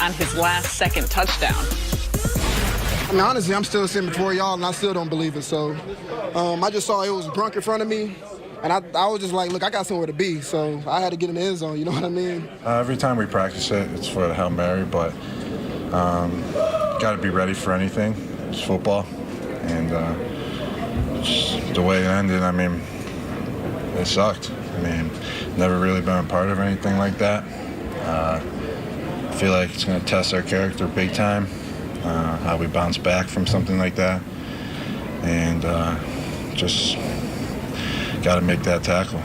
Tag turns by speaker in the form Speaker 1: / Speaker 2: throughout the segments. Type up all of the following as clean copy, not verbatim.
Speaker 1: on his last second touchdown.
Speaker 2: I mean, honestly, I'm still sitting before y'all, and I still don't believe it. So I just saw it was Gronk in front of me, and I was just like, look, I got somewhere to be, so I had to get in the end zone, you know what I mean?
Speaker 3: Every time we practice it, it's for the Hail Mary, but got to be ready for anything. It's football, and just the way it ended, I mean, it sucked. I mean, never really been a part of anything like that. I feel like it's going to test our character big time, how we bounce back from something like that, and just got to make that tackle.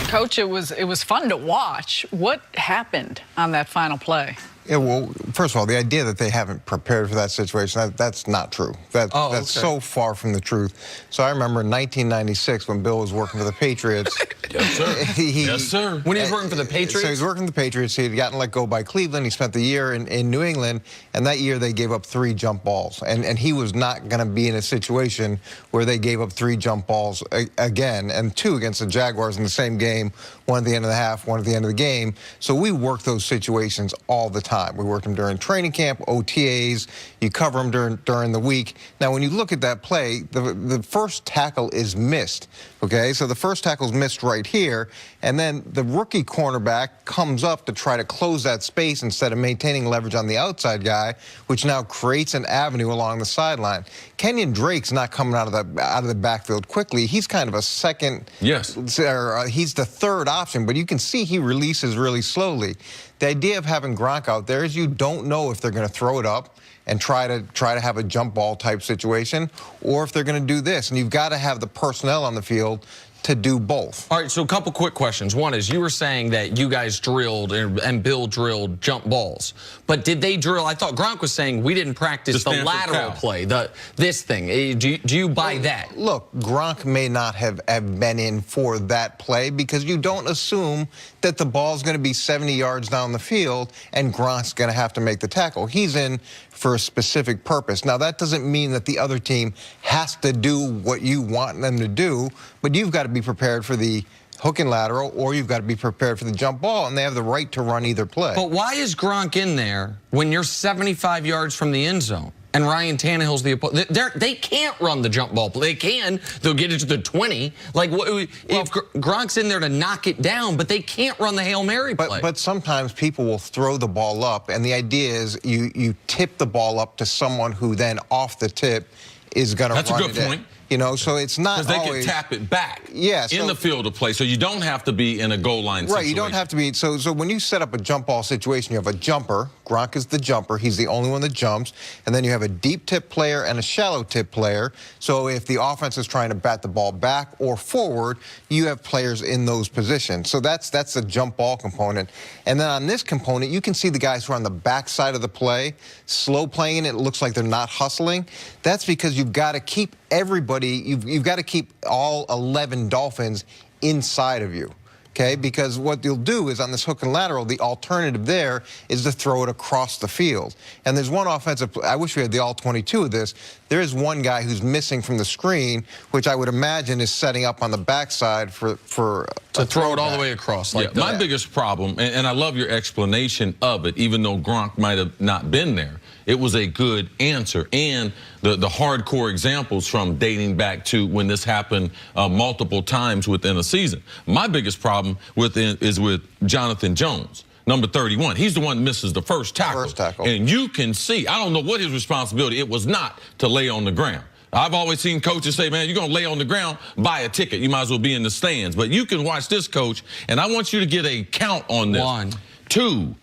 Speaker 1: Coach, it was fun to watch. What happened on that final play?
Speaker 4: Yeah, well, first of all, the idea that they haven't prepared for that situation, that's not true. That's so far from the truth. So I remember in 1996 when Bill was working for the Patriots.
Speaker 5: Yes, sir. Yes, sir. When he was working for the Patriots?
Speaker 4: So he was working for the Patriots. He had gotten let go by Cleveland. He spent the year in New England, and that year they gave up 3 jump balls. And he was not going to be in a situation where they gave up 3 jump balls again, and 2 against the Jaguars in the same game, 1 at the end of the half, 1 at the end of the game. So we worked those situations all the time. We worked them during training camp, OTAs. You cover them during the week. Now, when you look at that play, the first tackle is missed, okay? So the first tackle is missed right here, and then the rookie cornerback comes up to try to close that space instead of maintaining leverage on the outside guy, which now creates an avenue along the sideline. Kenyon Drake's not coming out of the backfield quickly. He's kind of a second.
Speaker 5: Yes.
Speaker 4: He's the third option, but you can see he releases really slowly. The idea of having Gronk out there is you don't know if they're going to throw it up and try to have a jump ball type situation, or if they're going to do this. And you've got to have the personnel on the field to do both.
Speaker 5: All right, so a couple quick questions. One is, you were saying that you guys drilled and Bill drilled jump balls, but did they drill? I thought Gronk was saying we didn't practice the lateral play, this thing. Do you buy that?
Speaker 4: Look, Gronk may not have been in for that play because you don't assume that the ball's going to be 70 yards down the field and Gronk's going to have to make the tackle. He's in for a specific purpose. Now, that doesn't mean that the other team has to do what you want them to do, but you've got to be prepared for the hook and lateral, or you've got to be prepared for the jump ball, and they have the right to run either play.
Speaker 5: But why is Gronk in there when you're 75 yards from the end zone? And Ryan Tannehill's the opponent. They can't run the jump ball. They can. They'll get it to the 20. Like, if Gronk's in there to knock it down, but they can't run the Hail Mary play.
Speaker 4: But sometimes people will throw the ball up, and the idea is you tip the ball up to someone who then off the tip is going to run it.
Speaker 5: That's a good point.
Speaker 4: You know, so it's not
Speaker 5: because
Speaker 4: always,
Speaker 5: they can tap it back
Speaker 4: in
Speaker 5: the field of play, so you don't have to be in a goal line situation.
Speaker 4: Right, you don't have to be. So when you set up a jump ball situation, you have a jumper. Gronk is the jumper. He's the only one that jumps. And then you have a deep tip player and a shallow tip player. So if the offense is trying to bat the ball back or forward, you have players in those positions. So that's the jump ball component. And then on this component, you can see the guys who are on the back side of the play, slow playing. It looks like they're not hustling. That's because you've got to keep everybody, you've got to keep all 11 Dolphins inside of you, okay? Because what you'll do is on this hook and lateral, the alternative there is to throw it across the field. And there's one offensive, I wish we had the all 22 of this. There is one guy who's missing from the screen, which I would imagine is setting up on the backside to
Speaker 5: throw it all the way across. Like my biggest problem, and I love your explanation of it, even though Gronk might have not been there, it was a good answer. And the hardcore examples from dating back to when this happened multiple times within a season. My biggest problem is with Jonathan Jones, number 31. He's the one that misses the first tackle. And you can see, I don't know what his responsibility, it was not to lay on the ground. I've always seen coaches say, man, you're going to lay on the ground, buy a ticket. You might as well be in the stands. But you can watch this, coach, and I want you to get a count on this. 1, 2,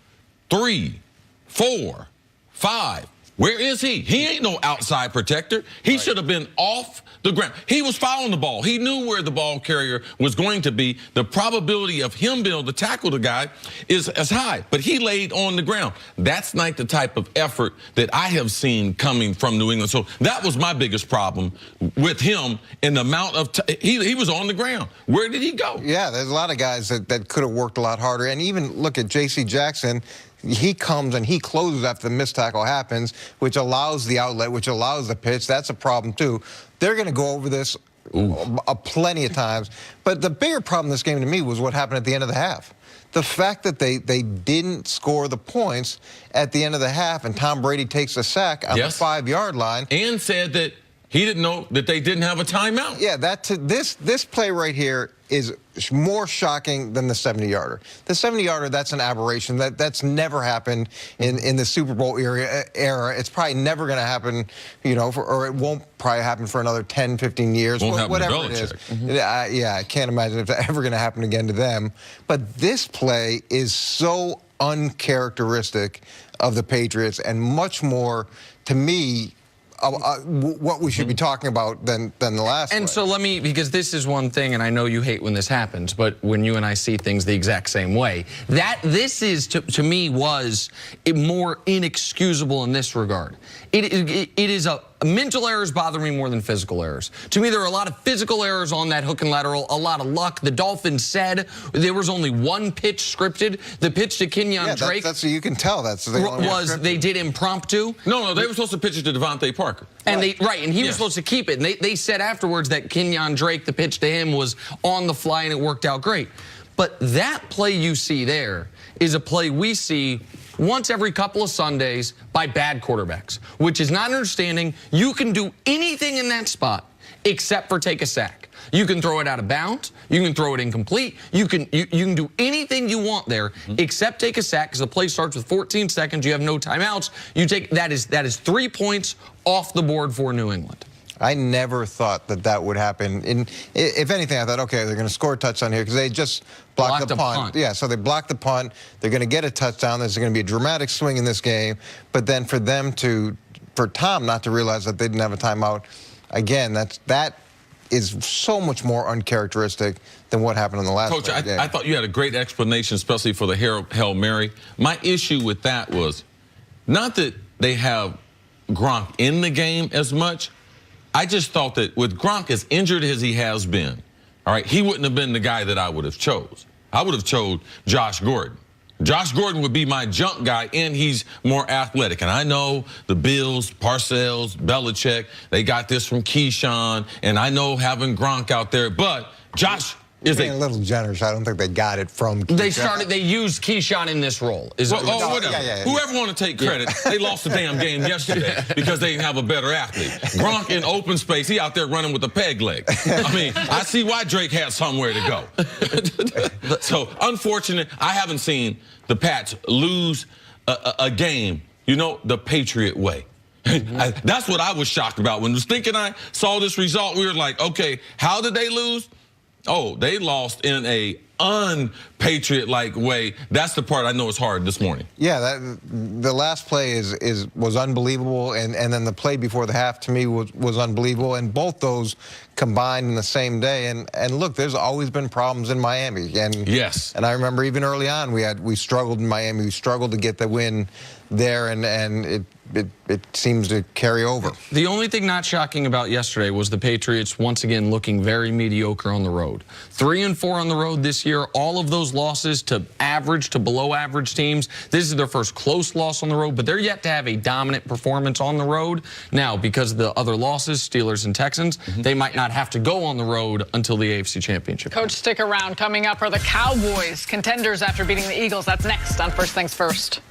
Speaker 5: 3, 4, 5. Where is he? He ain't no outside protector. He should have been off the ground. He was following the ball. He knew where the ball carrier was going to be. The probability of him being able to tackle the guy is as high, but he laid on the ground. That's not the type of effort that I have seen coming from New England. So that was my biggest problem with him, in the amount of he was on the ground. Where did he go?
Speaker 4: Yeah, there's a lot of guys that could have worked a lot harder. And even look at J.C. Jackson. He comes and he closes after the missed tackle happens, which allows the outlet, which allows the pitch. That's a problem, too. They're going to go over this plenty of times. But the bigger problem in this game to me was what happened at the end of the half. the fact that they didn't score the points at the end of the half and Tom Brady takes a sack on the 5-yard line.
Speaker 5: And said that he didn't know that they didn't have a timeout.
Speaker 4: Yeah, this play right here is more shocking than the 70-yarder. The 70-yarder, that's an aberration. That's never happened in the Super Bowl era. It's probably never going to happen, you know, or it won't probably happen for another 10, 15 years.
Speaker 5: Won't happen
Speaker 4: whatever
Speaker 5: to
Speaker 4: it is.
Speaker 5: Belichick.
Speaker 4: Yeah, I can't imagine if it's ever going to happen again to them. But this play is so uncharacteristic of the Patriots and much more, to me, what we should be talking about than the last
Speaker 6: And
Speaker 4: play.
Speaker 6: so let me, because this is one thing, and I know you hate when this happens, but when you and I see things the exact same way, this is, to me, was more inexcusable in this regard. It is mental errors bother me more than physical errors. To me, there are a lot of physical errors on that hook and lateral, a lot of luck. The Dolphins said there was only one pitch scripted. The pitch to Kenyon Drake.
Speaker 4: That's you can tell that's the only
Speaker 6: was they did impromptu.
Speaker 5: No, they were supposed to pitch it to Devontae Parker.
Speaker 6: And and he was supposed to keep it. And they said afterwards that Kenyon Drake, the pitch to him was on the fly and it worked out great. But that play you see there is a play we see once every couple of Sundays by bad quarterbacks, which is not understanding you can do anything in that spot except for take a sack. You can throw it out of bounds. You can throw it incomplete. You can do anything you want there except take a sack because the play starts with 14 seconds. You have no timeouts. You take that is 3 points off the board for New England.
Speaker 4: I never thought that would happen. If anything, I thought, okay, they're going to score a touchdown here because they just blocked the punt. Yeah, so they blocked the punt. They're going to get a touchdown. There's going to be a dramatic swing in this game. But then for Tom not to realize that they didn't have a timeout, again, that is so much more uncharacteristic than what happened in the last
Speaker 5: Coach,
Speaker 4: game.
Speaker 5: I thought you had a great explanation, especially for the Hail Mary. My issue with that was not that they have Gronk in the game as much. I just thought that with Gronk as injured as he has been, all right, he wouldn't have been the guy that I would have chose. I would have chose Josh Gordon. Josh Gordon would be my jump guy, and he's more athletic. And I know the Bills, Parcells, Belichick, they got this from Keyshawn, and I know having Gronk out there, but Josh is
Speaker 4: a little generous. I don't think they got it from Keyshawn.
Speaker 6: They used Keyshawn in this role.
Speaker 5: Whoever want to take credit, they lost the damn game yesterday because they didn't have a better athlete. Gronk in open space, he out there running with a peg leg. I mean, I see why Drake has somewhere to go. So, unfortunate, I haven't seen the Pats lose a game, you know, the Patriot way. That's what I was shocked about. When I was thinking I saw this result, we were like, okay, how did they lose? Oh, they lost in a un-Patriot-like way. That's the part I know is hard this morning.
Speaker 4: Yeah, the last play was unbelievable, and then the play before the half to me was unbelievable, and both those combined in the same day. And look, there's always been problems in Miami, and
Speaker 5: yes,
Speaker 4: and I remember even early on we struggled in Miami. We struggled to get the win there, and it seems to carry over.
Speaker 6: The only thing not shocking about yesterday was the Patriots once again looking very mediocre on the road. 3-4 on the road this year. All of those losses to average to below average teams. This is their first close loss on the road, but they're yet to have a dominant performance on the road. Now, because of the other losses, Steelers and Texans, they might not have to go on the road until the AFC Championship.
Speaker 1: Coach, stick around. Coming up are the Cowboys, contenders after beating the Eagles. That's next on First Things First.